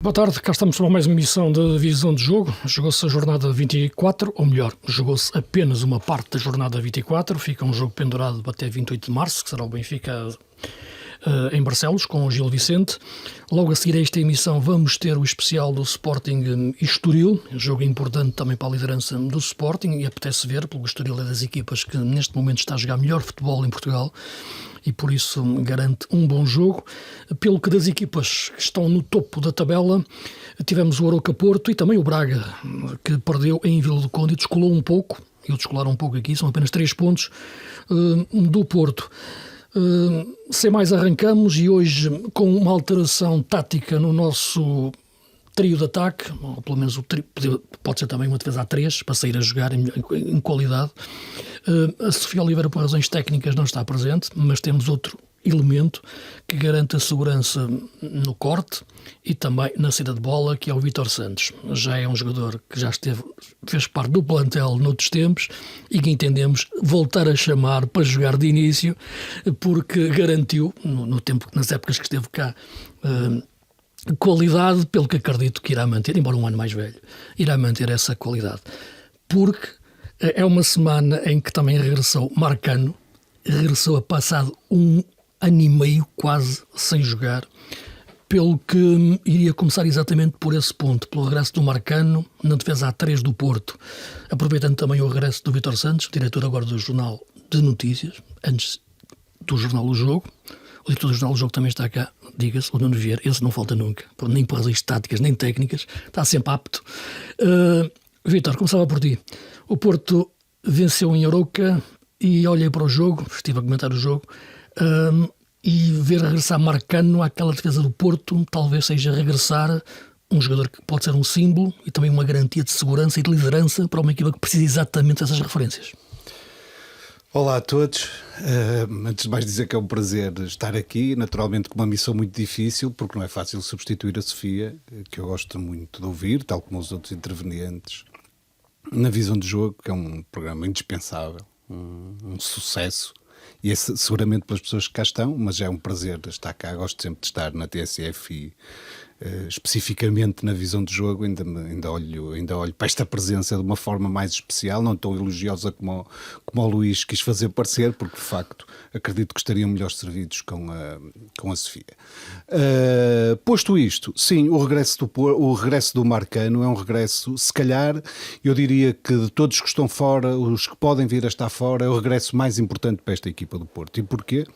Boa tarde, cá estamos para mais uma emissão da Visão de Jogo. Jogou-se a jornada 24, ou melhor, jogou-se apenas uma parte da jornada 24. Fica um jogo pendurado até 28 de março, que será o Benfica em Barcelos, com o Gil Vicente. Logo a seguir a esta emissão vamos ter o especial do Sporting e Estoril, jogo importante também para a liderança do Sporting, e apetece ver, porque o Estoril é das equipas que neste momento está a jogar melhor futebol em Portugal, e por isso garante um bom jogo. Pelo que das equipas que estão no topo da tabela, tivemos o Arouca Porto e também o Braga, que perdeu em Vila do Conde e descolou um pouco, e o descolaram um pouco aqui, são apenas 3 pontos do Porto. Sem mais, arrancamos, e hoje com uma alteração tática no nosso trio de ataque, ou pelo menos o trio, pode ser também uma defesa a 3 para sair a jogar em qualidade. A Sofia Oliveira, por razões técnicas, não está presente, mas temos outro elemento que garante a segurança no corte e também na saída de bola, que é o Vítor Santos. Já é um jogador que já fez parte do plantel noutros tempos e que entendemos voltar a chamar para jogar de início, porque garantiu, nas épocas que esteve cá, qualidade, pelo que acredito que irá manter, embora um ano mais velho, irá manter essa qualidade. Porque é uma semana em que também regressou Marcano, regressou a passado um ano e meio quase sem jogar, pelo que iria começar exatamente por esse ponto, pelo regresso do Marcano na defesa A3 do Porto, aproveitando também o regresso do Vítor Santos, diretor agora do Jornal de Notícias, antes do Jornal do Jogo. O diretor do Jornal do Jogo também está cá, diga-se, o Nuno Vieira, esse não falta nunca, nem por razões táticas nem técnicas, está sempre apto. Vítor, começava por ti. O Porto venceu em Arouca e olhei para o jogo, estive a comentar o jogo, e ver regressar Marcano àquela defesa do Porto talvez seja regressar um jogador que pode ser um símbolo e também uma garantia de segurança e de liderança para uma equipa que precisa exatamente dessas referências. Olá a todos, antes de mais dizer que é um prazer estar aqui, naturalmente com uma missão muito difícil, porque não é fácil substituir a Sofia, que eu gosto muito de ouvir, tal como os outros intervenientes, na Visão de Jogo, que é um programa indispensável, um sucesso, e é seguramente pelas pessoas que cá estão, mas é um prazer estar cá. Gosto sempre de estar na TSF e especificamente na Visão de Jogo ainda olho para esta presença de uma forma mais especial, não tão elogiosa como o Luís quis fazer parecer, porque de facto acredito que estariam melhor servidos com a Sofia. Posto isto, sim, o regresso do Marcano é um regresso, se calhar, eu diria que de todos que estão fora, os que podem vir a estar fora, é o regresso mais importante para esta equipa do Porto. E porquê?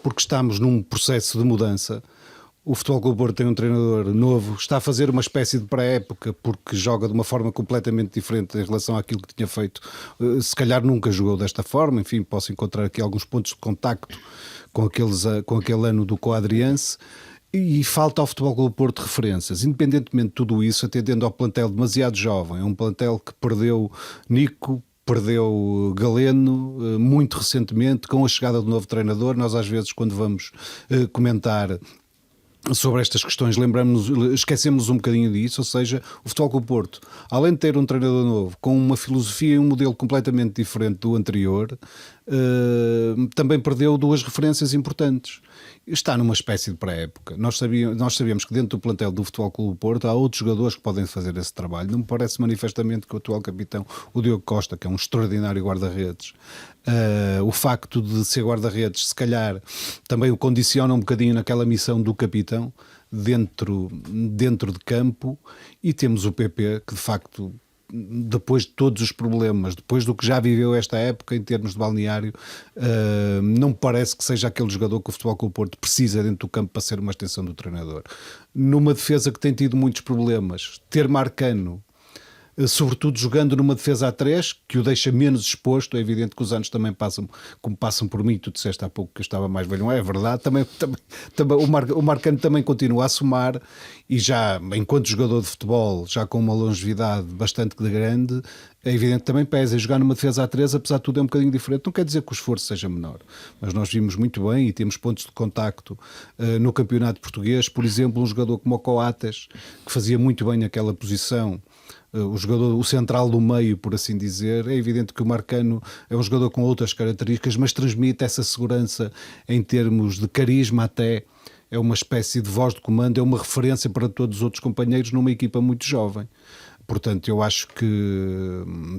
Porque estamos num processo de mudança. O Futebol Clube do Porto tem um treinador novo, está a fazer uma espécie de pré-época, porque joga de uma forma completamente diferente em relação àquilo que tinha feito. Se calhar nunca jogou desta forma, enfim, posso encontrar aqui alguns pontos de contacto com aquele ano do Coadriense. E falta ao Futebol Clube do Porto referências. Independentemente de tudo isso, atendendo ao plantel demasiado jovem, é um plantel que perdeu Nico, perdeu Galeno muito recentemente, com a chegada do novo treinador. Nós às vezes, quando vamos comentar sobre estas questões, esquecemos um bocadinho disso, ou seja, o Futebol Clube do Porto, além de ter um treinador novo, com uma filosofia e um modelo completamente diferente do anterior, também perdeu 2 referências importantes. Está numa espécie de pré-época. Nós sabíamos que dentro do plantel do Futebol Clube do Porto há outros jogadores que podem fazer esse trabalho. Não me parece manifestamente que o atual capitão, o Diogo Costa, que é um extraordinário guarda-redes, o facto de ser guarda-redes se calhar também o condiciona um bocadinho naquela missão do capitão dentro de campo. E temos o PP, que de facto, depois de todos os problemas, depois do que já viveu esta época em termos de balneário, não me parece que seja aquele jogador que o Futebol Clube do Porto precisa dentro do campo para ser uma extensão do treinador. Numa defesa que tem tido muitos problemas, ter Marcano, sobretudo jogando numa defesa a 3, que o deixa menos exposto. É evidente que os anos também passam, como passam por mim. Tu disseste há pouco que eu estava mais velho, não é verdade? Também o Marcano também continua a somar, e já enquanto jogador de futebol, já com uma longevidade bastante grande, é evidente que também pesa. E jogar numa defesa a 3, apesar de tudo, é um bocadinho diferente. Não quer dizer que o esforço seja menor, mas nós vimos muito bem e temos pontos de contacto no campeonato português. Por exemplo, um jogador como o Coates, que fazia muito bem aquela posição, o central do meio, por assim dizer. É evidente que o Marcano é um jogador com outras características, mas transmite essa segurança em termos de carisma até, é uma espécie de voz de comando, é uma referência para todos os outros companheiros numa equipa muito jovem. Portanto, eu acho que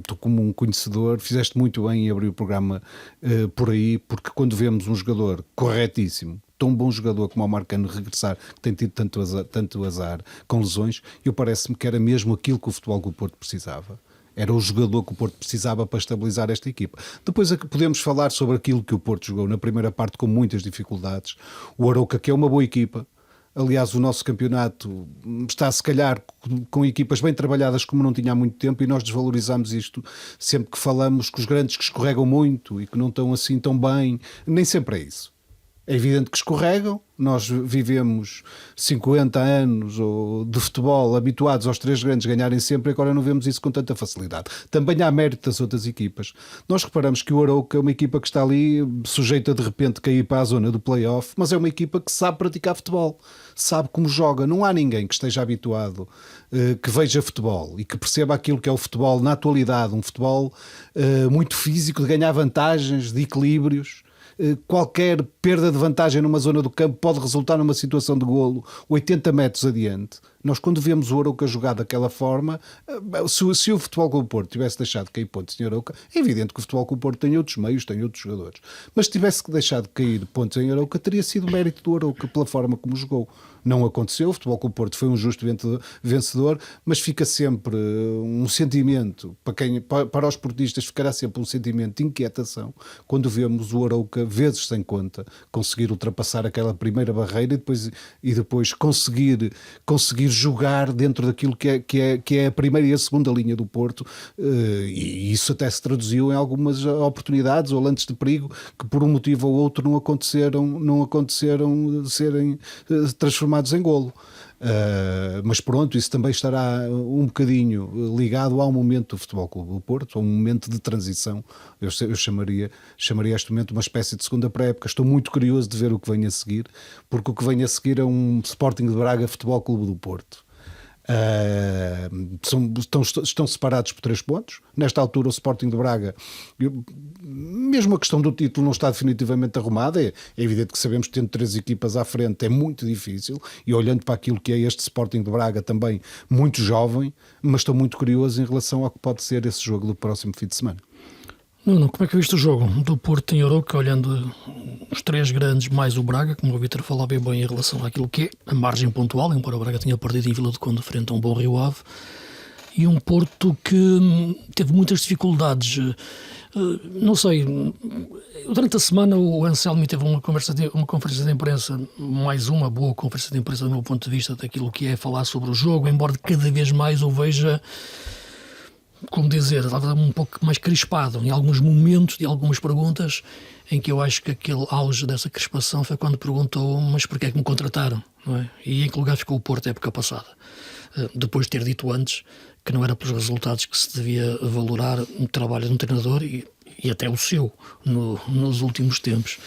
tu, como um conhecedor, fizeste muito bem em abrir o programa por aí, porque quando vemos um jogador corretíssimo, tão bom jogador como o Marcano regressar, que tem tido tanto azar com lesões, parece-me que era mesmo aquilo que o Futebol Clube do Porto precisava. Era o jogador que o Porto precisava para estabilizar esta equipa. Depois podemos falar sobre aquilo que o Porto jogou na primeira parte com muitas dificuldades. O Arouca, que é uma boa equipa. Aliás, o nosso campeonato está, se calhar, com equipas bem trabalhadas como não tinha há muito tempo, e nós desvalorizamos isto sempre que falamos que os grandes que escorregam muito e que não estão assim tão bem. Nem sempre é isso. É evidente que escorregam. Nós vivemos 50 anos de futebol habituados aos três grandes ganharem sempre, e agora não vemos isso com tanta facilidade. Também há mérito das outras equipas. Nós reparamos que o Arouca é uma equipa que está ali sujeita de repente a cair para a zona do play-off, mas é uma equipa que sabe praticar futebol, sabe como joga. Não há ninguém que esteja habituado, que veja futebol e que perceba aquilo que é o futebol na atualidade, um futebol muito físico, de ganhar vantagens, de equilíbrios. Qualquer perda de vantagem numa zona do campo pode resultar numa situação de golo 80 metros adiante. Nós, quando vemos o Arouca jogar daquela forma, se o Futebol Clube do Porto tivesse deixado de cair pontos em Arouca, é evidente que o Futebol Clube do Porto tem outros meios, tem outros jogadores, mas se tivesse deixado de cair pontos em Arouca, teria sido mérito do Arouca pela forma como jogou. Não aconteceu, o Futebol Clube do Porto foi um justo vencedor, mas fica sempre um sentimento, para os portistas ficará sempre um sentimento de inquietação quando vemos o Arouca, vezes sem conta, conseguir ultrapassar aquela primeira barreira e depois conseguir jogar dentro daquilo que é a primeira e a segunda linha do Porto, e isso até se traduziu em algumas oportunidades ou lances de perigo que por um motivo ou outro não aconteceram serem transformados em golo. Mas pronto, isso também estará um bocadinho ligado ao momento do Futebol Clube do Porto, a um momento de transição. Eu chamaria este momento uma espécie de segunda pré-época. Estou muito curioso de ver o que vem a seguir, porque o que vem a seguir é um Sporting de Braga Futebol Clube do Porto. Estão separados por 3 pontos. Nesta altura o Sporting de Braga, mesmo a questão do título não está definitivamente arrumada. É evidente que sabemos que tendo 3 equipas à frente é muito difícil, e olhando para aquilo que é este Sporting de Braga, também muito jovem, mas estou muito curioso em relação ao que pode ser esse jogo do próximo fim de semana. Não, como é que viste o jogo do Porto em Arouca, olhando os 3 grandes mais o Braga, como o Vítor falava bem em relação àquilo que é a margem pontual, embora o Braga tenha perdido em Vila do Conde frente a um bom Rio Ave, e um Porto que teve muitas dificuldades. Não sei, durante a semana o Anselmi teve uma conferência de imprensa, mais uma boa conferência de imprensa do meu ponto de vista, daquilo que é falar sobre o jogo, embora cada vez mais eu veja, como dizer, estava um pouco mais crispado em alguns momentos de algumas perguntas, em que eu acho que aquele auge dessa crispação foi quando perguntou: mas porquê é que me contrataram? Não é? E em que lugar ficou o Porto a época passada? Depois de ter dito antes que não era pelos resultados que se devia valorar o trabalho de um treinador e até o seu nos últimos tempos.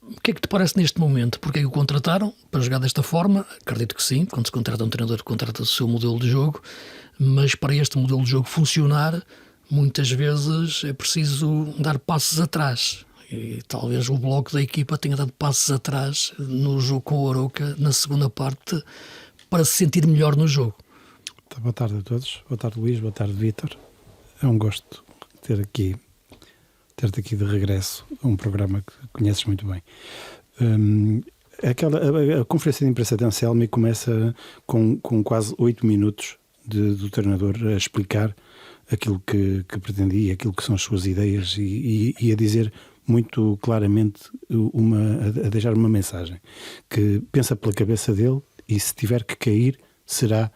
O que é que te parece neste momento? Porque é que o contrataram para jogar desta forma? Acredito que sim, quando se contrata um treinador, contrata o seu modelo de jogo, mas para este modelo de jogo funcionar, muitas vezes é preciso dar passos atrás. E talvez o bloco da equipa tenha dado passos atrás no jogo com o Arouca, na segunda parte, para se sentir melhor no jogo. Boa tarde a todos. Boa tarde, Luís. Boa tarde, Vítor. É um gosto ter-te aqui de regresso a um programa que conheces muito bem. A conferência de imprensa de Anselmi começa com quase 8 minutos do treinador a explicar aquilo que pretendia, aquilo que são as suas ideias e a dizer muito claramente, a deixar uma mensagem, que pensa pela cabeça dele e se tiver que cair será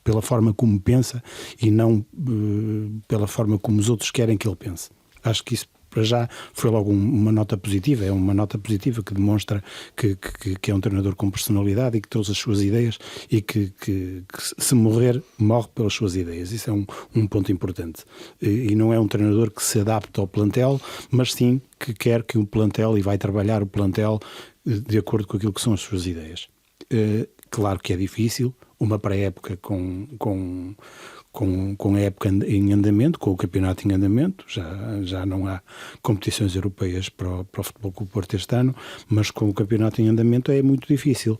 pela forma como pensa e não pela forma como os outros querem que ele pense. Acho que isso para já foi logo uma nota positiva, é uma nota positiva que demonstra que é um treinador com personalidade e que trouxe as suas ideias e que se morrer, morre pelas suas ideias. Isso é um ponto importante. E não é um treinador que se adapta ao plantel, mas sim que quer que o plantel, e vai trabalhar o plantel de acordo com aquilo que são as suas ideias. Claro que é difícil, uma pré-época com a época em andamento, com o campeonato em andamento, já não há competições europeias para o Futebol Clube do Porto este ano, mas com o campeonato em andamento é muito difícil.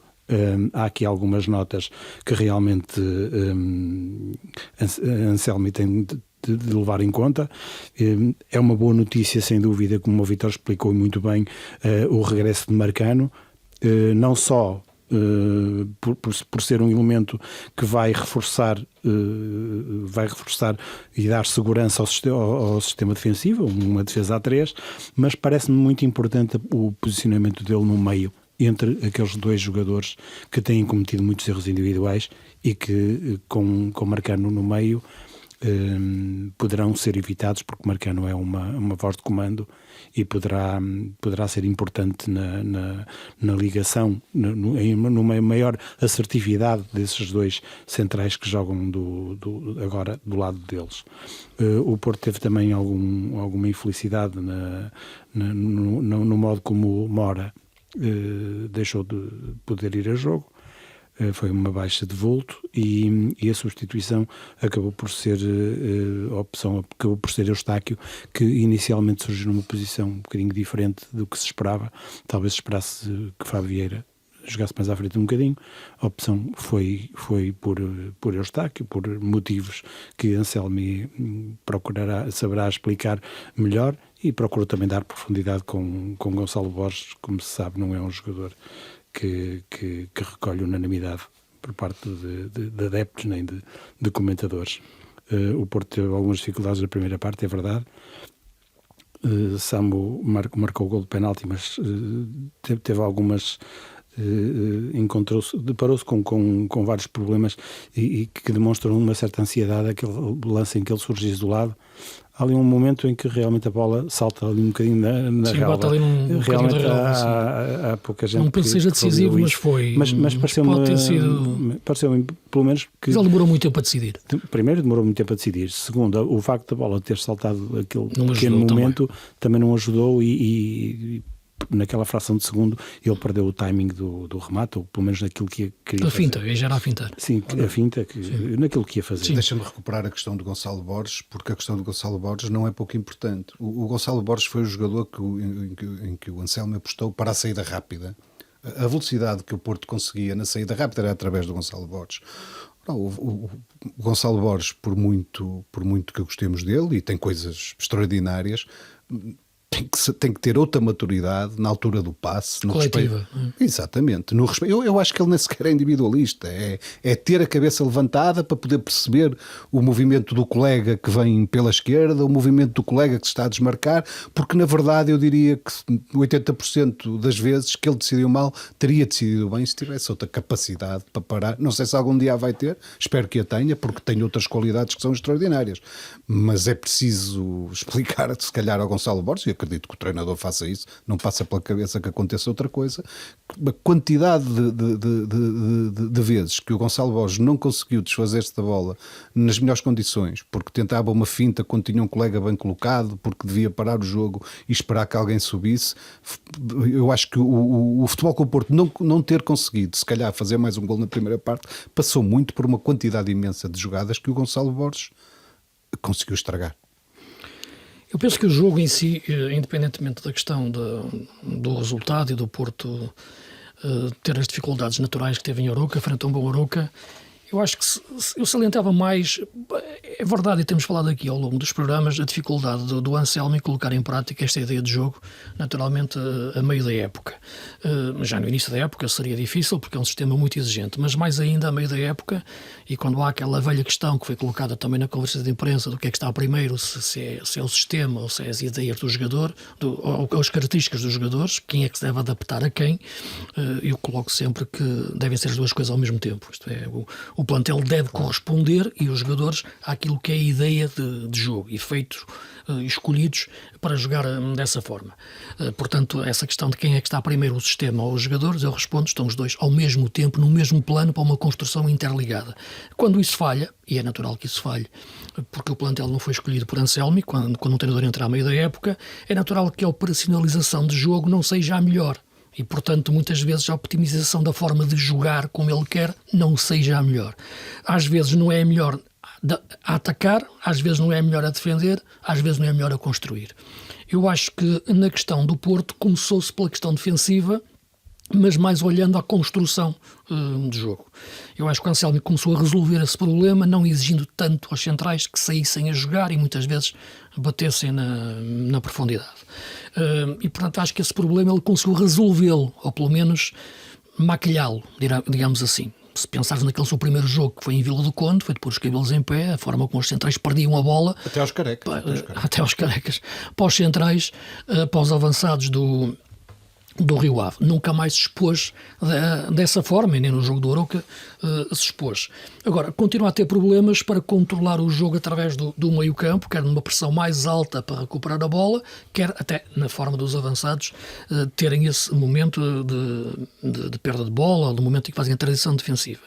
Há aqui algumas notas que realmente Anselmi tem de levar em conta. É uma boa notícia, sem dúvida, como o Vítor explicou muito bem, o regresso de Marcano, não só por ser um elemento que vai reforçar e dar segurança ao sistema defensivo, uma defesa a 3, mas parece-me muito importante o posicionamento dele no meio, entre aqueles dois jogadores que têm cometido muitos erros individuais e que com Marcano no meio poderão ser evitados, porque Marcano é uma voz de comando e poderá ser importante na ligação, numa maior assertividade desses dois centrais que jogam agora do lado deles. O Porto teve também alguma infelicidade no modo como Mora deixou de poder ir a jogo. Foi uma baixa de vulto e a substituição acabou por ser a opção, acabou por ser Eustáquio, que inicialmente surgiu numa posição um bocadinho diferente do que se esperava. Talvez se esperasse que Fábio Vieira jogasse mais à frente um bocadinho. A opção foi por Eustáquio, por motivos que Anselmi saberá explicar melhor, e procurou também dar profundidade com Gonçalo Borges. Como se sabe, não é um jogador que recolhe unanimidade por parte de adeptos nem de comentadores. O Porto teve algumas dificuldades na primeira parte, é verdade. Samu marcou o gol de penalti, mas teve algumas... deparou-se com vários problemas e que demonstram uma certa ansiedade. Aquele lance em que ele surge isolado, há ali um momento em que realmente a bola salta ali um bocadinho na sim, relva. bate ali Realmente relva, há pouca gente. Não penso que seja decisivo, mas foi. Mas pareceu-me pelo menos que. Mas ele demorou muito tempo a decidir. Primeiro, demorou muito tempo a decidir. Segundo, o facto da bola ter saltado aquele não pequeno momento também não ajudou, e naquela fração de segundo ele perdeu o timing do remate, ou pelo menos naquilo que queria fazer. A finta, já era a fintar. Sim, a finta, naquilo que ia fazer. Deixa-me recuperar a questão do Gonçalo Borges, porque a questão do Gonçalo Borges não é pouco importante. O Gonçalo Borges foi o jogador em que o Anselmi apostou para a saída rápida. A velocidade que o Porto conseguia na saída rápida era através do Gonçalo Borges. O Gonçalo Borges, por muito que gostemos dele, e tem coisas extraordinárias, tem que ter outra maturidade na altura do passe, no coletiva. Respeito. Exatamente. No respeito. Eu acho que ele nem sequer é individualista. É ter a cabeça levantada para poder perceber o movimento do colega que vem pela esquerda, o movimento do colega que se está a desmarcar, porque na verdade eu diria que 80% das vezes que ele decidiu mal, teria decidido bem se tivesse outra capacidade para parar. Não sei se algum dia a vai ter, espero que a tenha, porque tem outras qualidades que são extraordinárias. Mas é preciso explicar, se calhar, ao Gonçalo Borges, e acredito que o treinador faça isso, não passa pela cabeça que aconteça outra coisa. A quantidade de vezes que o Gonçalo Borges não conseguiu desfazer-se da bola nas melhores condições, porque tentava uma finta quando tinha um colega bem colocado, porque devia parar o jogo e esperar que alguém subisse. Eu acho que o Futebol Clube do Porto não ter conseguido, se calhar, fazer mais um gol na primeira parte, passou muito por uma quantidade imensa de jogadas que o Gonçalo Borges conseguiu estragar. Eu penso que o jogo em si, independentemente da questão do resultado e do Porto ter as dificuldades naturais que teve em Arouca, frente a um bom Arouca, eu acho que eu salientava mais, é verdade, e temos falado aqui ao longo dos programas, a dificuldade do Anselmi em colocar em prática esta ideia de jogo, naturalmente a meio da época. Já no início da época seria difícil, porque é um sistema muito exigente, mas mais ainda a meio da época, e quando há aquela velha questão que foi colocada também na conversa de imprensa do que é que está primeiro, se é o sistema ou se é as ideias do jogador, ou as características dos jogadores, quem é que se deve adaptar a quem, eu coloco sempre que devem ser as duas coisas ao mesmo tempo. Isto é, o plantel deve corresponder, e os jogadores, àquilo que é a ideia de jogo, efeitos escolhidos para jogar dessa forma. Portanto, essa questão de quem é que está primeiro, o sistema ou os jogadores, eu respondo, estão os dois ao mesmo tempo, no mesmo plano, para uma construção interligada. Quando isso falha, e é natural que isso falhe, porque o plantel não foi escolhido por Anselmi, quando um treinador entra à meio da época, é natural que a operacionalização de jogo não seja a melhor. e, portanto, muitas vezes a optimização da forma de jogar como ele quer não seja a melhor. Às vezes não é a melhor a atacar, às vezes não é a melhor a defender, às vezes não é a melhor a construir. Eu acho que na questão do Porto começou-se pela questão defensiva, mas mais olhando à construção de jogo. Eu acho que o Anselmi começou a resolver esse problema, não exigindo tanto aos centrais que saíssem a jogar e muitas vezes batessem na profundidade. E, portanto, acho que esse problema ele conseguiu resolvê-lo, ou pelo menos maquilhá-lo, digamos assim. Se pensares naquele seu primeiro jogo, que foi em Vila do Conde, foi de pôr os cabelos em pé, a forma como os centrais perdiam a bola. Até aos carecas. Até aos carecas. Para os centrais, para os avançados do Rio Ave. Nunca mais se expôs dessa forma, e nem no jogo do Arouca se expôs. Agora, continua a ter problemas para controlar o jogo através do meio-campo, quer numa pressão mais alta para recuperar a bola, quer até na forma dos avançados terem esse momento de perda de bola, ou do momento em que fazem a transição defensiva.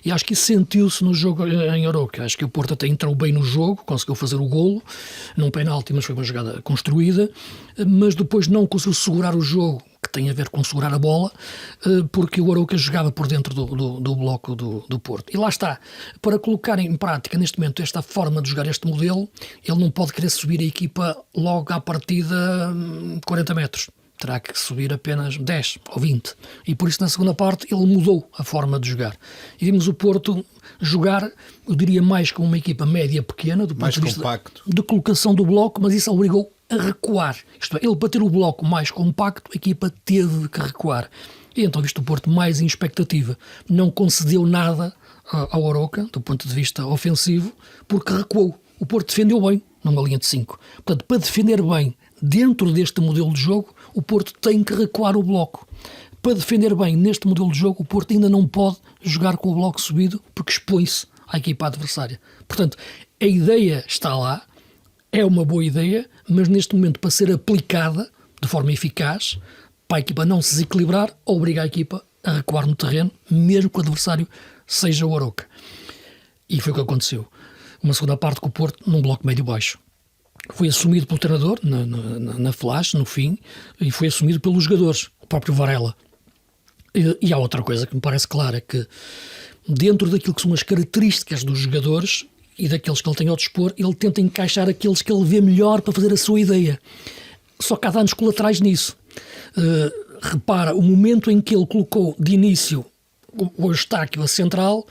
E acho que isso sentiu-se no jogo em Arouca. Acho que o Porto até entrou bem no jogo, conseguiu fazer o golo, num penalti, mas foi uma jogada construída, mas depois não conseguiu segurar o jogo, que tem a ver com segurar a bola, porque o Arouca jogava por dentro do bloco do Porto. E lá está, para colocar em prática neste momento esta forma de jogar este modelo, ele não pode querer subir a equipa logo à partida 40 metros. Terá que subir apenas 10 ou 20. E por isso na segunda parte ele mudou a forma de jogar. E vimos o Porto jogar, eu diria mais com uma equipa média pequena, do ponto de vista de colocação do bloco, mas isso obrigou a recuar. Isto é, ele para ter o bloco mais compacto, a equipa teve que recuar. E então visto o Porto mais em expectativa. Não concedeu nada ao Arouca, do ponto de vista ofensivo, porque recuou. O Porto defendeu bem numa linha de 5. Portanto, para defender bem dentro deste modelo de jogo, o Porto tem que recuar o bloco. Para defender bem neste modelo de jogo, o Porto ainda não pode jogar com o bloco subido, porque expõe-se à equipa adversária. Portanto, a ideia está lá, é uma boa ideia, mas neste momento, para ser aplicada de forma eficaz, para a equipa não se desequilibrar, obriga a equipa a recuar no terreno, mesmo que o adversário seja o Arouca. E foi o que aconteceu. Uma segunda parte com o Porto num bloco médio-baixo. Foi assumido pelo treinador, na flash, no fim, e foi assumido pelos jogadores, o próprio Varela. E há outra coisa que me parece clara, é que dentro daquilo que são as características dos jogadores e daqueles que ele tem ao dispor, ele tenta encaixar aqueles que ele vê melhor para fazer a sua ideia. Só que há danos colaterais nisso. Repara, o momento em que ele colocou de início o Eustáquio a central,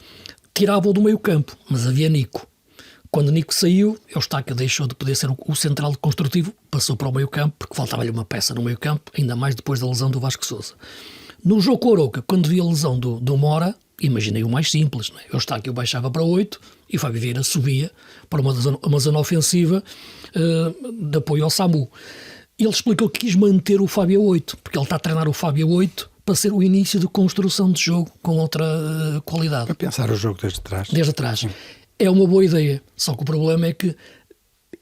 tirava-o do meio campo, mas havia Nico. Quando Nico saiu, Eustáquio deixou de poder ser o central construtivo, passou para o meio campo, porque faltava-lhe uma peça no meio campo, ainda mais depois da lesão do Vasco Sousa. No jogo com o Arouca, quando vi a lesão do Mora, imaginei o mais simples, não é? Eustáquio baixava para 8 e o Fábio Vieira subia para uma zona ofensiva de apoio ao SAMU. Ele explicou que quis manter o Fábio a 8, porque ele está a treinar o Fábio a 8 para ser o início de construção de jogo com outra qualidade. Para pensar o jogo desde trás. Desde trás. É uma boa ideia, só que o problema é que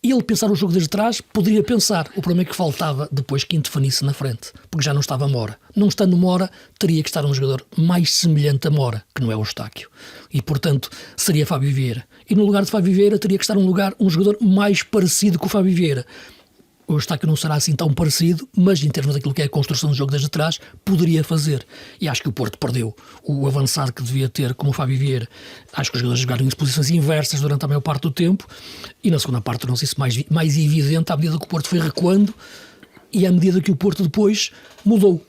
ele pensar o jogo desde trás poderia pensar. O problema é que faltava depois quem definisse na frente, porque já não estava Mora. Não estando Mora, teria que estar um jogador mais semelhante a Mora, que não é o Eustáquio. E, portanto, seria Fábio Vieira. E no lugar de Fábio Vieira teria que estar um jogador mais parecido com o Fábio Vieira. O Eustáquio não será assim tão parecido, mas em termos daquilo que é a construção do jogo desde trás, poderia fazer. E acho que o Porto perdeu o avançado que devia ter como o Fábio Vieira. Acho que os jogadores jogaram em posições inversas durante a maior parte do tempo, e na segunda parte tornou-se isso mais evidente à medida que o Porto foi recuando e à medida que o Porto depois mudou.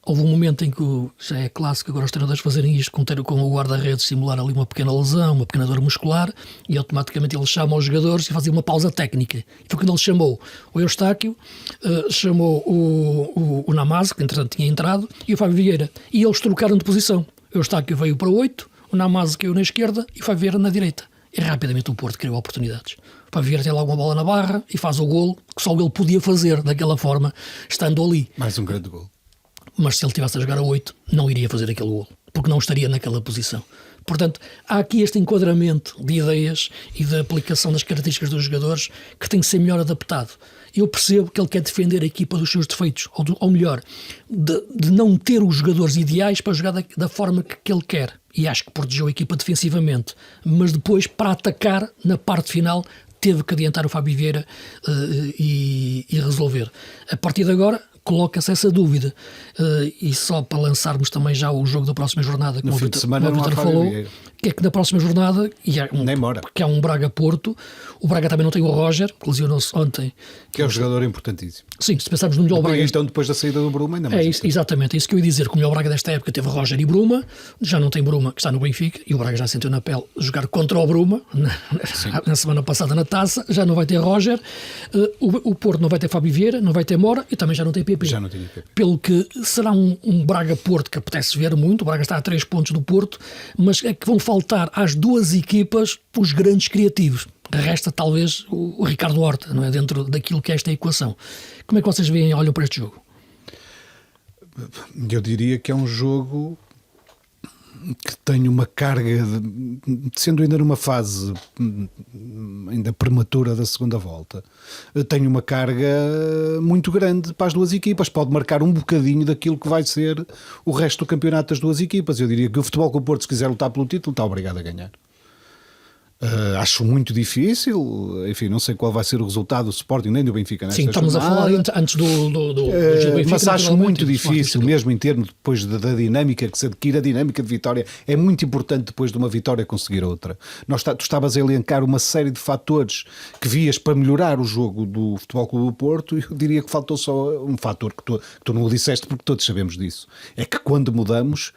Houve um momento em que, já é clássico agora os treinadores fazerem isto com o guarda-redes, simular ali uma pequena lesão, uma pequena dor muscular, e automaticamente ele chama os jogadores e fazia uma pausa técnica. E foi quando ele chamou o Eustáquio, chamou o Namaz, que entretanto tinha entrado, e o Fábio Vieira. E eles trocaram de posição. O Eustáquio veio para o 8, o Namaz caiu na esquerda e o Fábio Vieira na direita. E rapidamente o Porto criou oportunidades. O Fábio Vieira tem logo uma bola na barra e faz o golo que só ele podia fazer daquela forma, estando ali. Mais um grande golo. Mas se ele estivesse a jogar a 8, não iria fazer aquele golo, porque não estaria naquela posição. Portanto, há aqui este enquadramento de ideias e da aplicação das características dos jogadores que tem que ser melhor adaptado. Eu percebo que ele quer defender a equipa dos seus defeitos, ou melhor, de não ter os jogadores ideais para jogar da forma que ele quer. E acho que protegeu a equipa defensivamente. Mas depois, para atacar, na parte final, teve que adiantar o Fábio Vieira e resolver. A partir de agora, coloca-se essa dúvida. E só para lançarmos também já o jogo da próxima jornada, No fim de semana como o não há Vítor Fábio falou, Vieira. que é que na próxima jornada, Nem mora. que é um Braga-Porto, o Braga também não tem o Roger, que lesionou-se ontem. Que é um jogador importantíssimo. Sim, se pensarmos no melhor Braga... Então, depois da saída do Bruma, ainda mais. É isso, exatamente, é isso que eu ia dizer, que o melhor Braga desta época teve Roger e Bruma, já não tem Bruma, que está no Benfica, e o Braga já sentiu na pele jogar contra o Bruma, na semana passada na Taça, já não vai ter Roger, o Porto não vai ter Fábio Vieira, não vai ter Mora, e também já não tem PP. Já não tinha PP. Pelo que será um Braga-Porto que apetece ver muito, o Braga está a 3 pontos do Porto, mas é que vão faltar às duas equipas os grandes criativos. Resta talvez o Ricardo Horta, não é? Dentro daquilo que é esta equação. Como é que vocês veem, olham para este jogo? Eu diria que é um jogo que tem uma carga, sendo ainda numa fase ainda prematura da segunda volta, tem uma carga muito grande para as duas equipas, pode marcar um bocadinho daquilo que vai ser o resto do campeonato das duas equipas. Eu diria que o Futebol Clube do Porto, se quiser lutar pelo título, está obrigado a ganhar. Acho muito difícil, enfim, não sei qual vai ser o resultado do Sporting nem do Benfica nesta Sim, estamos jornada. a falar antes do Benfica, mas acho muito difícil, Sporting. mesmo em termos depois da dinâmica que se adquire, a dinâmica de vitória é muito importante depois de uma vitória conseguir outra. Tu estavas a elencar uma série de fatores que vias para melhorar o jogo do Futebol Clube do Porto, e eu diria que faltou só um fator que tu não o disseste, porque todos sabemos disso, é que quando mudamos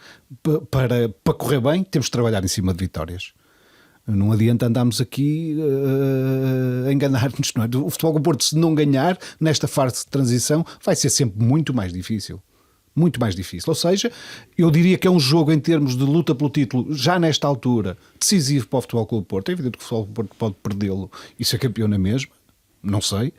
para correr bem temos de trabalhar em cima de vitórias. Não adianta andarmos aqui a enganar-nos, não é? O Futebol Clube do Porto, se não ganhar nesta fase de transição, vai ser sempre muito mais difícil. Muito mais difícil. Ou seja, eu diria que é um jogo em termos de luta pelo título, já nesta altura, decisivo para o Futebol Clube do Porto. É evidente que o Futebol Clube do Porto pode perdê-lo e ser campeão na mesma, não sei.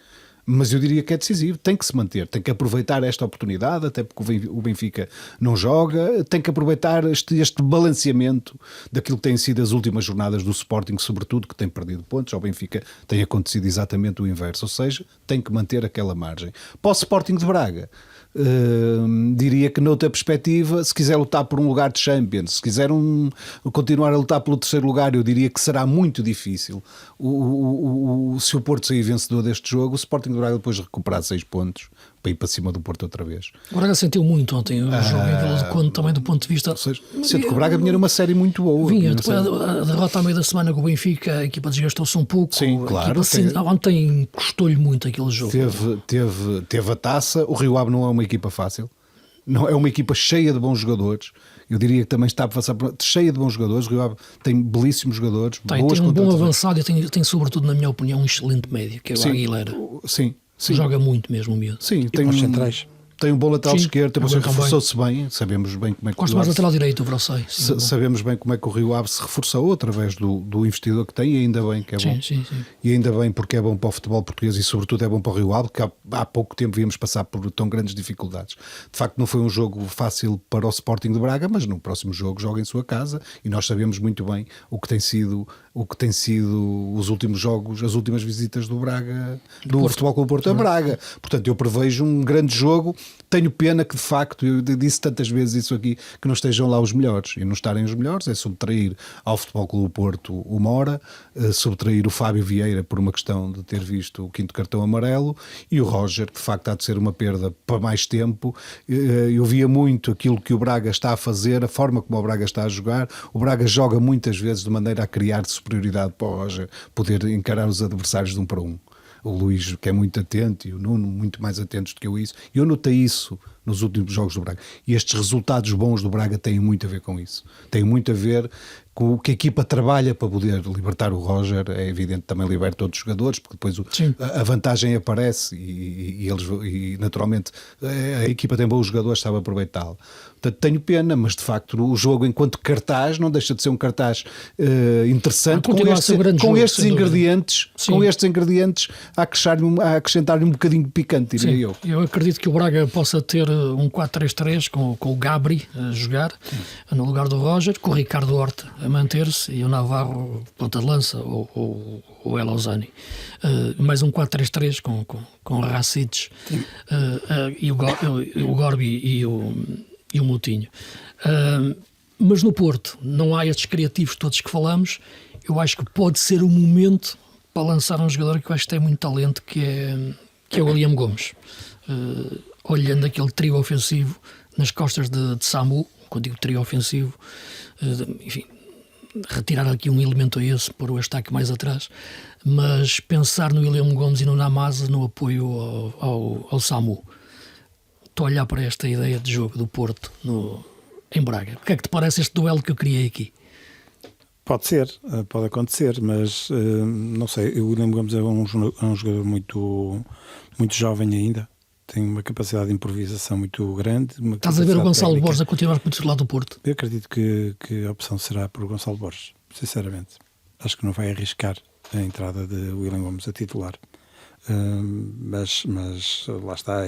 Mas eu diria que é decisivo, tem que se manter, tem que aproveitar esta oportunidade, até porque o Benfica não joga, tem que aproveitar este balanceamento daquilo que têm sido as últimas jornadas do Sporting, sobretudo, que tem perdido pontos. Ao Benfica tem acontecido exatamente o inverso, ou seja, tem que manter aquela margem. Para o Sporting de Braga, diria que noutra perspectiva, se quiser lutar por um lugar de Champions, se quiser continuar a lutar pelo terceiro lugar, eu diria que será muito difícil. Se o Porto sair vencedor deste jogo, o Sporting de Braga depois recuperar 6 pontos para ir para cima do Porto outra vez. O Braga sentiu muito ontem o jogo em Vila do Conde, também do ponto de vista... Ou seja, sendo que o Braga vinha numa série muito boa. Vinha, depois a derrota à meio da semana com o Benfica, a equipa desgastou-se um pouco. Sim, claro. Ontem custou-lhe muito aquele jogo. Teve a taça, o Rio Ave não é uma equipa fácil. Não, é uma equipa cheia de bons jogadores. Eu diria que também está a passar cheia de bons jogadores. O Rio Ave tem belíssimos jogadores. Tem um bom avançado e tem sobretudo, na minha opinião, um excelente médio, que é o Aguilera. Sim. Joga muito mesmo, o miúdo. Sim, tem centrais. Tem um bom lateral esquerdo, também aguenta reforçou-se bem. Sabemos bem como é que Gosto mais do lateral direito, o Brossei. Sabemos bem como é que o Rio Ave se reforçou através do investidor que tem, e ainda bem que é bom. Sim. E ainda bem, porque é bom para o futebol português e sobretudo é bom para o Rio Ave, que há pouco tempo víamos passar por tão grandes dificuldades. De facto não foi um jogo fácil para o Sporting de Braga, mas no próximo jogo joga em sua casa, e nós sabemos muito bem o que tem sido os últimos jogos, as últimas visitas do Braga, do Futebol Clube do Porto a Braga. Portanto, eu prevejo um grande jogo. Tenho pena que, de facto, eu disse tantas vezes isso aqui, que não estejam lá os melhores. E não estarem os melhores é subtrair ao Futebol Clube do Porto o Mora, subtrair o Fábio Vieira por uma questão de ter visto o 5º cartão amarelo, e o Roger, que de facto há de ser uma perda para mais tempo. Eu via muito aquilo que o Braga está a fazer, a forma como o Braga está a jogar. O Braga joga muitas vezes de maneira a criar superioridade para o Roger poder encarar os adversários de 1 para 1. O Luís, que é muito atento, e o Nuno, muito mais atentos do que eu isso. Eu notei isso nos últimos jogos do Braga. E estes resultados bons do Braga têm muito a ver com isso. Têm muito a ver com o que a equipa trabalha para poder libertar o Roger. É evidente, também liberta outros jogadores, porque depois a vantagem aparece e naturalmente a equipa tem bons jogadores, sabe aproveitá-lo. Portanto, tenho pena, mas de facto o jogo enquanto cartaz não deixa de ser um cartaz interessante, com estes ingredientes a acrescentar-lhe um bocadinho de picante, diria eu. Eu acredito que o Braga possa ter um 4-3-3 com o Gabri a jogar no lugar do Roger, com o Ricardo Horta a manter-se e o Navarro ponta de lança ou o El Ozani. Mais um 4-3-3 com Racic e o Gorbi e o Moutinho. Mas no Porto não há estes criativos todos que falamos. Eu acho que pode ser o momento para lançar um jogador que eu acho que tem muito talento, que é o William Gomes. olhando aquele trio ofensivo nas costas de Samu, quando digo trio ofensivo, enfim, retirar aqui um elemento a esse, pôr o Eustáquio mais atrás, mas pensar no William Gomes e no Namaza no apoio ao Samu. Estou a olhar para esta ideia de jogo do Porto em Braga. O que é que te parece este duelo que eu criei aqui? Pode ser, pode acontecer, mas não sei. O William Gomes é um jogador muito, muito jovem ainda. Tem uma capacidade de improvisação muito grande. Estás a ver o Gonçalo técnica. Borges a continuar com o titular do Porto? Eu acredito que a opção será por Gonçalo Borges, sinceramente. Acho que não vai arriscar a entrada de William Gomes a titular. Mas lá está,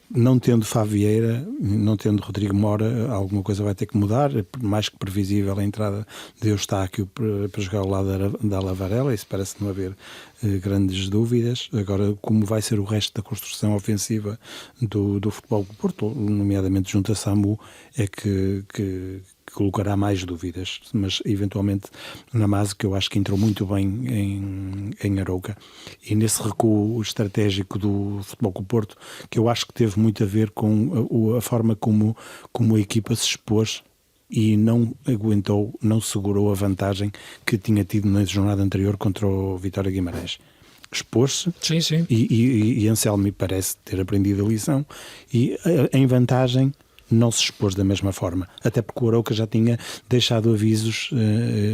não tendo Favieira, não tendo Rodrigo Mora, alguma coisa vai ter que mudar. É mais que previsível a entrada de Eustáquio para jogar ao lado da Lavarela, isso parece não haver grandes dúvidas. Agora, como vai ser o resto da construção ofensiva do Futebol do Porto, nomeadamente junto a Samu, é que colocará mais dúvidas, mas eventualmente Namaza, que eu acho que entrou muito bem em Arouca, e nesse recuo estratégico do Futebol Clube do Porto, que eu acho que teve muito a ver com a forma como a equipa se expôs e não aguentou, não segurou a vantagem que tinha tido na jornada anterior contra o Vitória Guimarães. Expôs-se. Sim. E Anselmo me parece ter aprendido a lição, e em vantagem não se expôs da mesma forma, até porque o Arouca já tinha deixado avisos,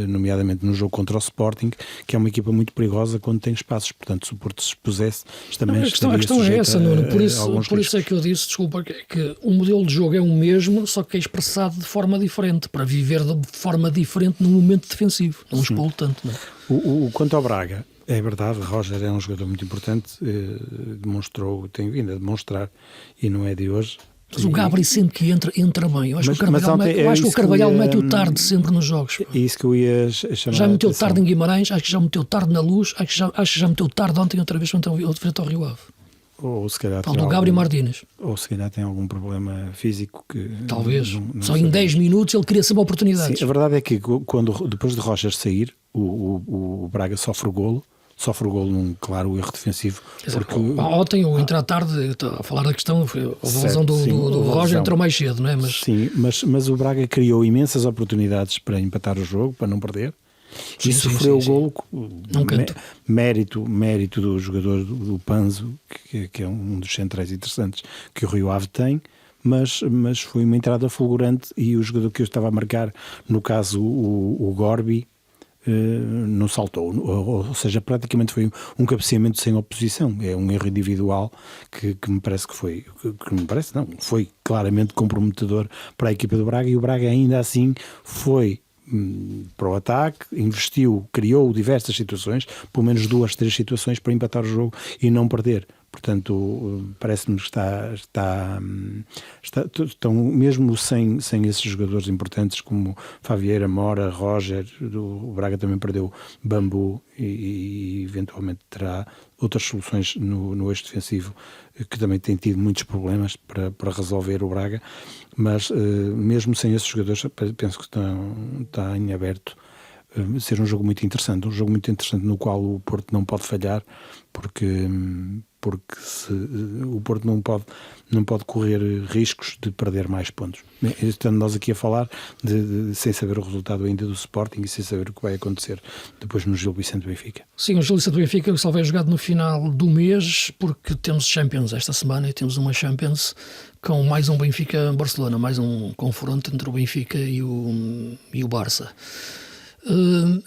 nomeadamente no jogo contra o Sporting, que é uma equipa muito perigosa quando tem espaços. Portanto, se o Porto se expusesse, também a questão é essa, Nuno. Por isso é que eu disse, desculpa, que o modelo de jogo é o mesmo, só que é expressado de forma diferente, para viver de forma diferente no momento defensivo, não expô-lo tanto. Não? Quanto ao Braga, é verdade, Roger é um jogador muito importante, tem vindo a demonstrar, e não é de hoje. Mas o Gabri sempre que entra bem. Eu acho que o Carvalhal mete-o tarde sempre nos jogos. É isso que eu ia chamar. Já meteu tarde em Guimarães, acho que já meteu tarde na Luz, acho que já meteu tarde ontem outra vez frente ao Rio Ave. Ou se calhar do Gabri Martínez. Ou se calhar tem algum problema físico que... Talvez. Não só em 10 minutos ele queria sempre oportunidades. Sim, a verdade é que depois de Roger sair, o Braga sofre o golo num claro erro defensivo. Porque... Ontem, ou entrar tarde, a falar da questão, a lesão do Roger entrou mais cedo, não é? Sim, mas o Braga criou imensas oportunidades para empatar o jogo, para não perder, e sofreu o golo. Mérito do jogador do Panzo, que é um dos centrais interessantes que o Rio Ave tem. Mas foi uma entrada fulgurante, e o jogador que eu estava a marcar, no caso o Gorbi, não saltou, ou seja, praticamente foi um cabeceamento sem oposição. É um erro individual que me parece foi claramente comprometedor para a equipa do Braga, e o Braga ainda assim foi para o ataque, investiu, criou diversas situações, pelo menos 2, 3 situações para empatar o jogo e não perder. Portanto, parece-me que estão mesmo sem esses jogadores importantes como Favieira, Mora, Roger. O Braga também perdeu Bambu e eventualmente terá outras soluções no eixo defensivo, que também tem tido muitos problemas para resolver o Braga. Mas mesmo sem esses jogadores, penso que está em aberto ser um jogo muito interessante, no qual o Porto não pode falhar, porque o Porto não pode correr riscos de perder mais pontos. Estando nós aqui a falar sem saber o resultado ainda do Sporting e sem saber o que vai acontecer depois no Gil Vicente Benfica. Sim, o Gil Vicente Benfica que só vai jogado no final do mês, porque temos Champions esta semana, e temos uma Champions com mais um Benfica-Barcelona, mais um confronto entre o Benfica e o Barça.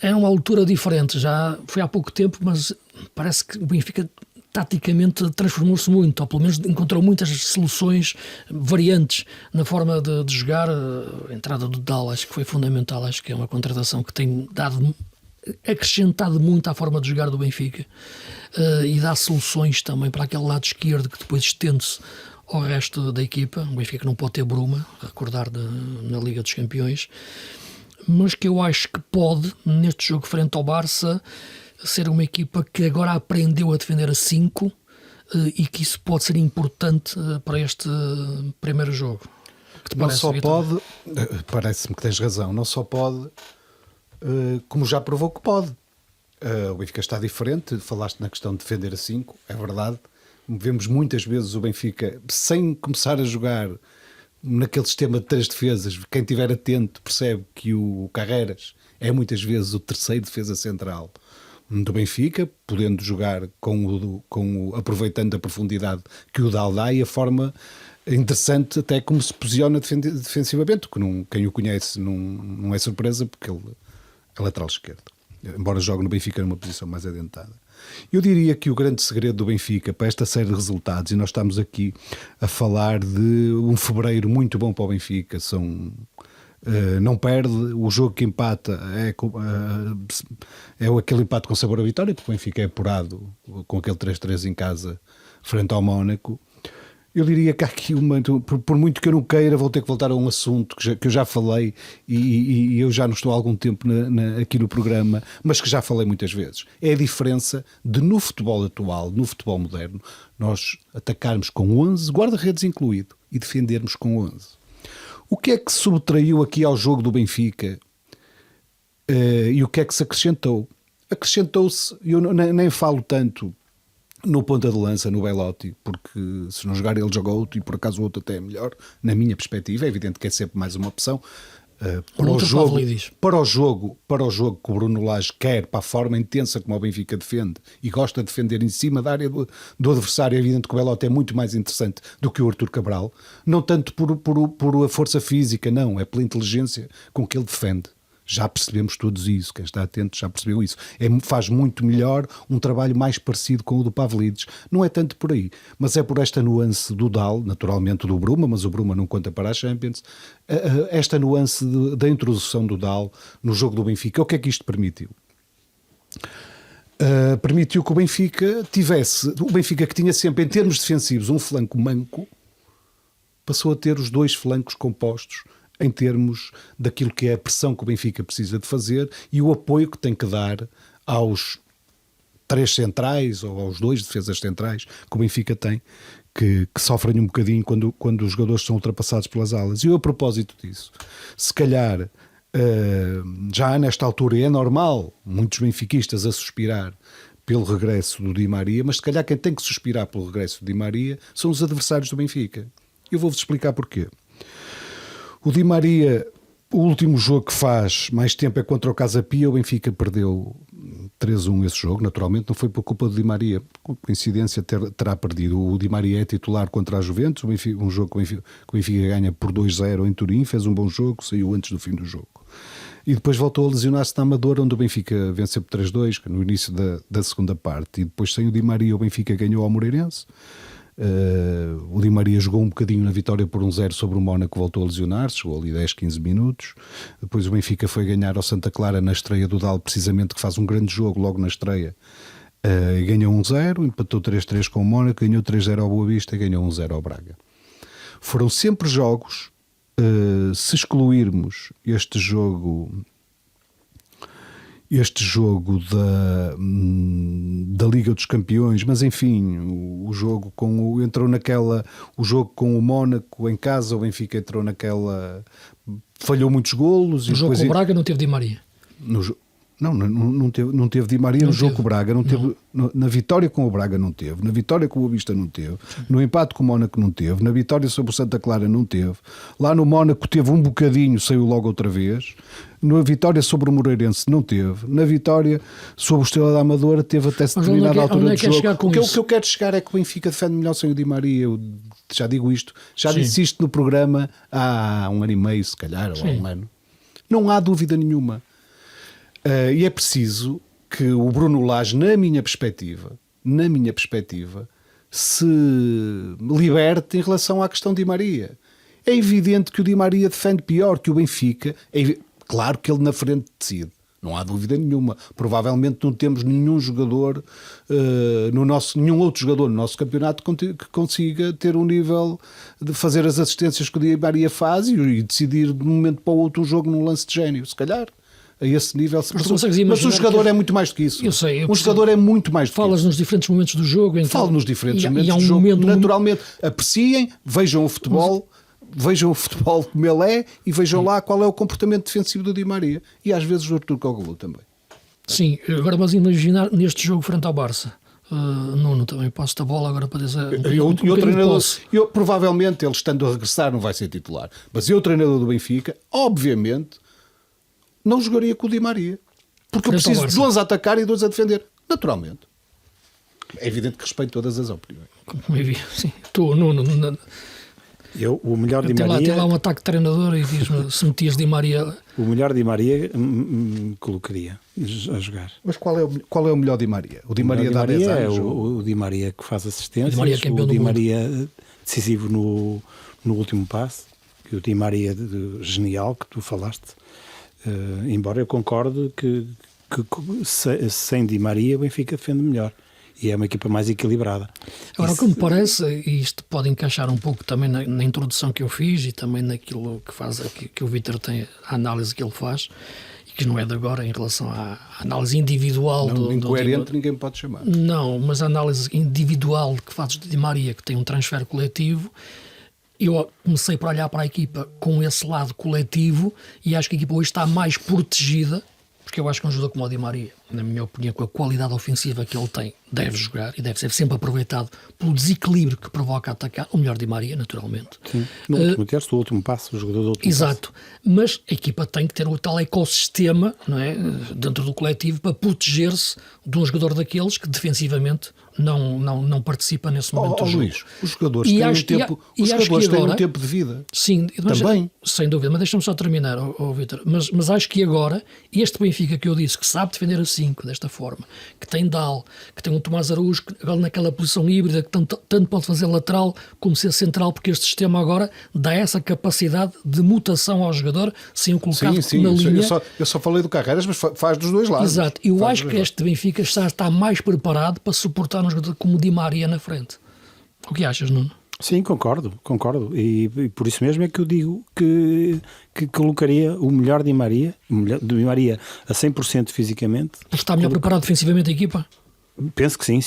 É uma altura diferente, já foi há pouco tempo, mas parece que o Benfica taticamente transformou-se muito, ou pelo menos encontrou muitas soluções variantes na forma de jogar. A entrada do Dallas, que foi fundamental, acho que é uma contratação que tem acrescentado muito à forma de jogar do Benfica, e dá soluções também para aquele lado esquerdo que depois estende-se ao resto da equipa. O Benfica não pode ter Bruma, recordar na Liga dos Campeões, mas que eu acho que pode, neste jogo frente ao Barça, ser uma equipa que agora aprendeu a defender a 5, e que isso pode ser importante para este primeiro jogo. Que te não parece, só Vitor? pode, parece-me que tens razão, não só pode, como já provou que pode. O Benfica está diferente, falaste na questão de defender a 5, é verdade, Vemos muitas vezes o Benfica, sem começar a jogar naquele sistema de 3 defesas, quem estiver atento percebe que o Carreras é muitas vezes o terceiro defesa central do Benfica, podendo jogar aproveitando a profundidade que o Dal dá e a forma interessante até como se posiciona defensivamente, que quem o conhece não é surpresa, porque ele é lateral esquerdo, embora jogue no Benfica numa posição mais adiantada. Eu diria que o grande segredo do Benfica para esta série de resultados, e nós estamos aqui a falar de um fevereiro muito bom para o Benfica, não perde, o jogo que empata é aquele empate com sabor a vitória, porque o Benfica é apurado com aquele 3-3 em casa frente ao Mónaco. Eu diria que há aqui por muito que eu não queira, vou ter que voltar a um assunto que eu já falei e eu já não estou há algum tempo aqui no programa, mas que já falei muitas vezes. É a diferença de, no futebol atual, no futebol moderno, nós atacarmos com 11, guarda-redes incluído, e defendermos com 11. O que é que se subtraiu aqui ao jogo do Benfica e o que é que se acrescentou? Acrescentou-se, eu nem falo tanto no ponta de lança, no Belotti, porque se não jogar ele joga outro e por acaso o outro até é melhor, na minha perspectiva. É evidente que é sempre mais uma opção. Para o jogo que o Bruno Lage quer, para a forma intensa como o Benfica defende e gosta de defender em cima da área do adversário, é evidente que o Belotti é muito mais interessante do que o Artur Cabral, não tanto por a força física, não, é pela inteligência com que ele defende. Já percebemos todos isso, quem está atento já percebeu isso. Faz muito melhor, um trabalho mais parecido com o do Pavlidis. Não é tanto por aí, mas é por esta nuance do Dal, naturalmente do Bruma, mas o Bruma não conta para a Champions. Esta nuance da introdução do Dal no jogo do Benfica. O que é que isto permitiu? Permitiu que o Benfica que tinha sempre, em termos defensivos, um flanco manco, passou a ter os 2 flancos compostos em termos daquilo que é a pressão que o Benfica precisa de fazer e o apoio que tem que dar aos 3 centrais ou aos 2 defesas centrais que o Benfica tem, que sofrem um bocadinho quando os jogadores são ultrapassados pelas alas. E eu, a propósito disso, se calhar já nesta altura é normal muitos benfiquistas a suspirar pelo regresso do Di Maria, mas se calhar quem tem que suspirar pelo regresso do Di Maria são os adversários do Benfica. Eu vou-vos explicar porquê. O Di Maria, o último jogo que faz mais tempo é contra o Casa Pia. O Benfica perdeu 3-1 esse jogo, naturalmente não foi por culpa do Di Maria, com coincidência terá perdido. O Di Maria é titular contra a Juventus, um jogo que o Benfica ganha por 2-0 em Turim, fez um bom jogo, saiu antes do fim do jogo. E depois voltou a lesionar-se na Amadora, onde o Benfica venceu por 3-2, no início da segunda parte. E depois, sem o Di Maria, o Benfica ganhou ao Moreirense. O Di Maria jogou um bocadinho na vitória por 1-0 sobre o Mónaco, voltou a lesionar-se, jogou ali 10, 15 minutos. Depois o Benfica foi ganhar ao Santa Clara na estreia do Dal, precisamente, que faz um grande jogo logo na estreia, e ganhou 1-0, empatou 3-3 com o Mónaco, ganhou 3-0 ao Boa Vista e ganhou 1-0 ao Braga. Foram sempre jogos, se excluirmos este jogo da Liga dos Campeões, mas enfim, o jogo o jogo com o Mónaco em casa, o Benfica entrou naquela, falhou muitos golos. No jogo com o Braga não teve Di Maria. Não teve Di Maria no jogo com o Braga, não teve, na vitória com o Braga não teve, na vitória com o Boa Vista não teve, no empate com o Mónaco não teve, na vitória sobre o Santa Clara não teve, lá no Mónaco teve um bocadinho, saiu logo outra vez, na vitória sobre o Moreirense não teve, na vitória sobre o Estrela da Amadora teve até determinada altura do jogo. O que eu quero chegar é que o Benfica defende melhor sem o Di Maria. Eu já digo isto, disse isto no programa há 1 ano e meio, se calhar, ou há 1 ano. Não há dúvida nenhuma. E é preciso que o Bruno Lage, na minha perspectiva, se liberte em relação à questão de Di Maria. É evidente que o Di Maria defende pior que o Benfica. Claro que ele na frente decide, não há dúvida nenhuma. Provavelmente não temos nenhum jogador, nenhum outro jogador no nosso campeonato que consiga ter um nível de fazer as assistências que o Di Maria faz e decidir de um momento para o outro um jogo num lance de gênio, se calhar. A esse nível, mas o jogador é muito mais do que isso. Eu sei. Um jogador é muito mais do que isso. Falas nos diferentes momentos do jogo. Então, falo nos diferentes momentos do jogo. Naturalmente, apreciem, vejam o futebol como ele é e vejam lá qual é o comportamento defensivo do Di Maria. E às vezes o Artur Coglou também. Sim, agora vamos imaginar neste jogo frente ao Barça. Nuno, também passo-te a bola agora para dizer. O treinador, provavelmente ele estando a regressar não vai ser titular, mas o treinador do Benfica, obviamente, não jogaria com o Di Maria, porque eu preciso de 11 a atacar e 2 a defender, naturalmente. É evidente que respeito todas as opiniões. Sim, tu, Nuno. O melhor Di Maria. Tem lá um ataque de treinador e diz-me se metias Di Maria. O melhor Di Maria colocaria a jogar. Mas qual é o melhor Di Maria? O Di Maria dá 10 anos? É o Di Maria que faz assistências, o Di Maria decisivo no último passe, que o Di Maria genial que tu falaste. Embora eu concorde que sem Di Maria o Benfica defende melhor. E é uma equipa mais equilibrada. Agora, o que me parece, e isto pode encaixar um pouco também na introdução que eu fiz e também naquilo que o Vítor tem, a análise que ele faz, e que não é de agora em relação à análise individual. Incoerente ninguém pode chamar. Não, mas a análise individual que faz de Di Maria, que tem um transfer coletivo, eu comecei por olhar para a equipa com esse lado coletivo e acho que a equipa hoje está mais protegida, porque eu acho que um jogador como o Di Maria, na minha opinião, com a qualidade ofensiva que ele tem, deve jogar e deve ser sempre aproveitado pelo desequilíbrio que provoca atacar. O melhor Di Maria, naturalmente. Sim. No último terço, do último passo, o jogador do último exato. passo. Mas a equipa tem que ter o tal ecossistema, não é, dentro do coletivo para proteger-se de um jogador daqueles que defensivamente não participa nesse momento do jogo. Luís, os jogadores têm um tempo de vida. Sim, também. Sem dúvida, mas deixa-me só terminar, Vítor. Mas acho que agora, este Benfica que eu disse, que sabe defender a 5 desta forma, que tem Dal, que tem um Tomás Araújo que agora naquela posição híbrida, que tanto pode fazer lateral como ser central, porque este sistema agora dá essa capacidade de mutação ao jogador sem o colocar na linha. Eu só falei do Carreiras, mas faz dos dois lados. Exato. Eu acho que este Benfica está mais preparado para suportar um jogador como o Di Maria na frente. O que achas, Nuno? Sim, concordo. E por isso mesmo é que eu digo que colocaria o melhor Di Maria, a 100% fisicamente. Está melhor preparado defensivamente a equipa? Penso que sim.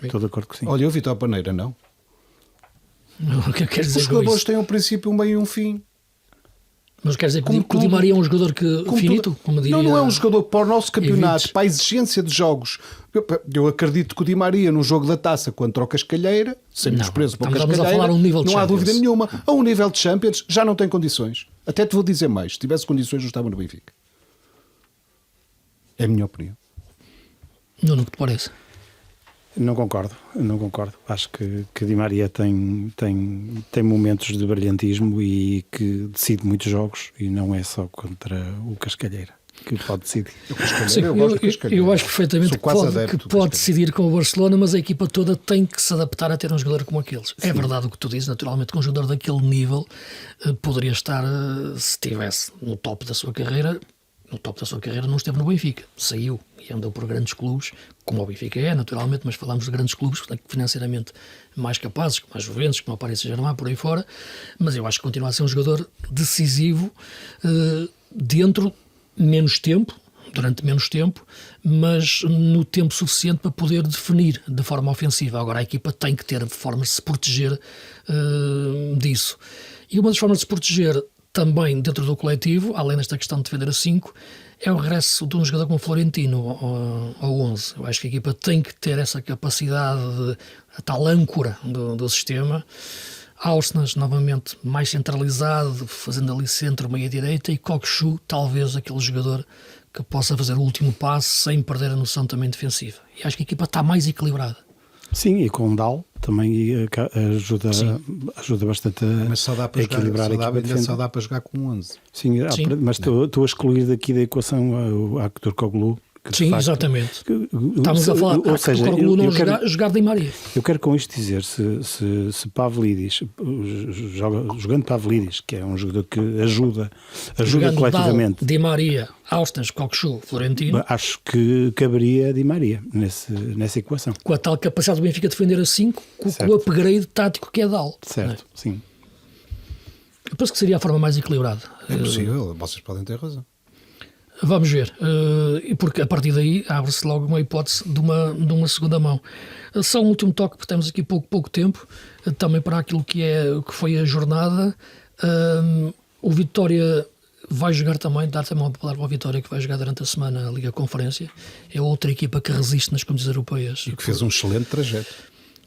Estou de acordo que sim. Olha, o Vitor Paneira, não? O que quer dizer? Os jogadores têm um princípio, um meio e um fim. Mas quer dizer que o Di Maria é um jogador finito? Como diria, não é um jogador para o nosso campeonato, para a exigência de jogos. Eu acredito que o Di Maria, no jogo da taça contra o Cascalheira, sendo desprezo para o Cascalheira, não há dúvida nenhuma. A um nível de Champions já não tem condições. Até te vou dizer mais: se tivesse condições, não estava no Benfica. É a minha opinião. Não te parece? Não concordo. Acho que Di Maria tem momentos de brilhantismo e que decide muitos jogos e não é só contra o Cascalheira que pode decidir. Eu acho perfeitamente que pode decidir com o Barcelona, mas a equipa toda tem que se adaptar a ter um jogador como aqueles. Sim. É verdade o que tu dizes, naturalmente, que um jogador daquele nível poderia estar, se estivesse no top da sua carreira. No top da sua carreira não esteve no Benfica, saiu e andou por grandes clubes, como o Benfica é, naturalmente, mas falamos de grandes clubes financeiramente mais capazes, como a Juventus, como o Paris Saint-Germain, por aí fora, mas eu acho que continua a ser um jogador decisivo dentro durante menos tempo, mas no tempo suficiente para poder definir de forma ofensiva. Agora a equipa tem que ter formas de se proteger disso. E uma das formas de se proteger também dentro do coletivo, além desta questão de defender a 5, é o regresso de um jogador como o Florentino ao 11. Eu acho que a equipa tem que ter essa capacidade, a tal âncora do sistema. Ausnes, novamente, mais centralizado, fazendo ali centro, meia-direita, e Cockchu, talvez aquele jogador que possa fazer o último passe sem perder a noção também defensiva. E acho que a equipa está mais equilibrada. Sim, e com o Dal também ajuda bastante a equilibrar a equipa. Só dá para jogar com 11. Sim. Mas estou a excluir daqui da equação o Turkoglu. Sim, facto, exatamente. Estamos a falar ou seja, o não jogar Di Maria. Eu quero com isto dizer, se Pavlidis, jogando Pavlidis, que é um jogador que ajuda coletivamente. Di Maria, Ausnes, Cockchu, Florentino. Acho que caberia Di Maria nessa equação. Com a tal capacidade do Benfica defender a 5, com o upgrade tático que é Dal. Certo, sim. Eu penso que seria a forma mais equilibrada. É possível, vocês podem ter razão. Vamos ver, porque a partir daí abre-se logo uma hipótese de uma segunda mão. Só um último toque, porque temos aqui pouco tempo, também para aquilo que foi a jornada. O Vitória vai jogar também, dar também uma palavra ao Vitória, que vai jogar durante a semana a Liga Conferência. É outra equipa que resiste nas competições europeias. E que fez um excelente trajeto.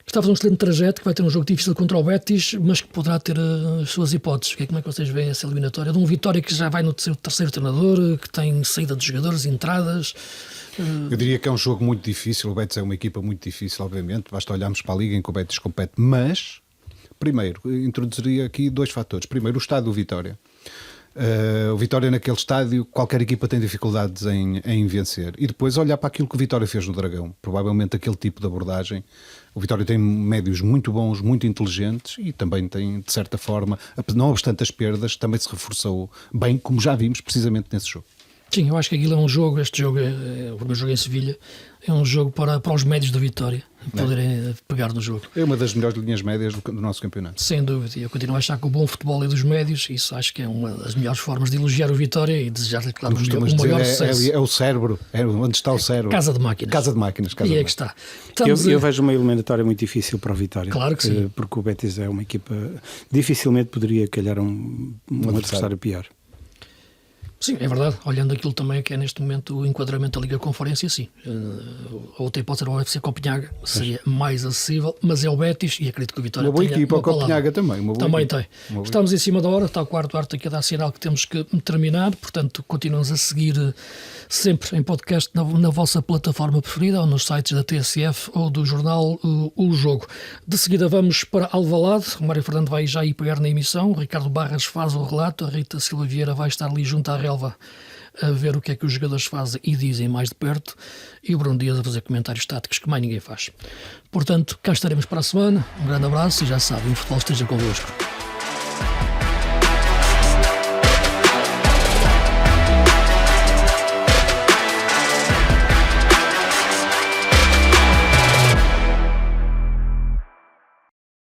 Está a fazer um excelente trajeto, que vai ter um jogo difícil contra o Betis, mas que poderá ter as suas hipóteses. Como é que vocês veem essa eliminatória? De um Vitória que já vai no terceiro treinador, que tem saída de jogadores, entradas. Eu diria que é um jogo muito difícil. O Betis é uma equipa muito difícil, obviamente. Basta olharmos para a Liga em que o Betis compete. Mas, primeiro, introduziria aqui 2 fatores. Primeiro, o estádio do Vitória. O Vitória naquele estádio, qualquer equipa tem dificuldades em vencer. E depois olhar para aquilo que o Vitória fez no Dragão. Provavelmente aquele tipo de abordagem. O Vitória tem médios muito bons, muito inteligentes e também tem, de certa forma, não obstante as perdas, também se reforçou bem, como já vimos precisamente nesse jogo. Sim, eu acho que aquilo é um jogo, este jogo é o primeiro jogo em Sevilha, é um jogo para os médios do Vitória poderem pegar no jogo. É uma das melhores linhas médias do nosso campeonato. Sem dúvida, e eu continuo a achar que o bom futebol é dos médios, e isso acho que é uma das melhores formas de elogiar o Vitória e desejar-lhe, claro, o maior sucesso. É o cérebro, é onde está o cérebro. Casa de máquinas. Casa de máquinas. E é que está. Eu vejo uma eliminatória muito difícil para o Vitória. Claro que sim. Porque o Betis é uma equipa, dificilmente poderia calhar um adversário pior. Sim, é verdade. Olhando aquilo também que é neste momento o enquadramento da Liga Conferência, sim. A outra hipótese era o UFC Copenhaga, seria mais acessível, mas é o Betis e acredito que o Vitória uma boa tenha equipa, uma o Copenhaga também. Também tem. Estamos em cima da hora, está o quarto arte aqui a dar sinal que temos que terminar, portanto continuamos a seguir sempre em podcast na vossa plataforma preferida, ou nos sites da TSF ou do jornal O Jogo. De seguida vamos para Alvalade, o Mário Fernando vai já ir pegar na emissão, o Ricardo Barras faz o relato, a Rita Silva Vieira vai estar ali junto à relva a ver o que é que os jogadores fazem e dizem mais de perto, e o Bruno Dias a fazer comentários táticos que mais ninguém faz. Portanto, cá estaremos para a semana, um grande abraço e já sabem, o futebol esteja convosco.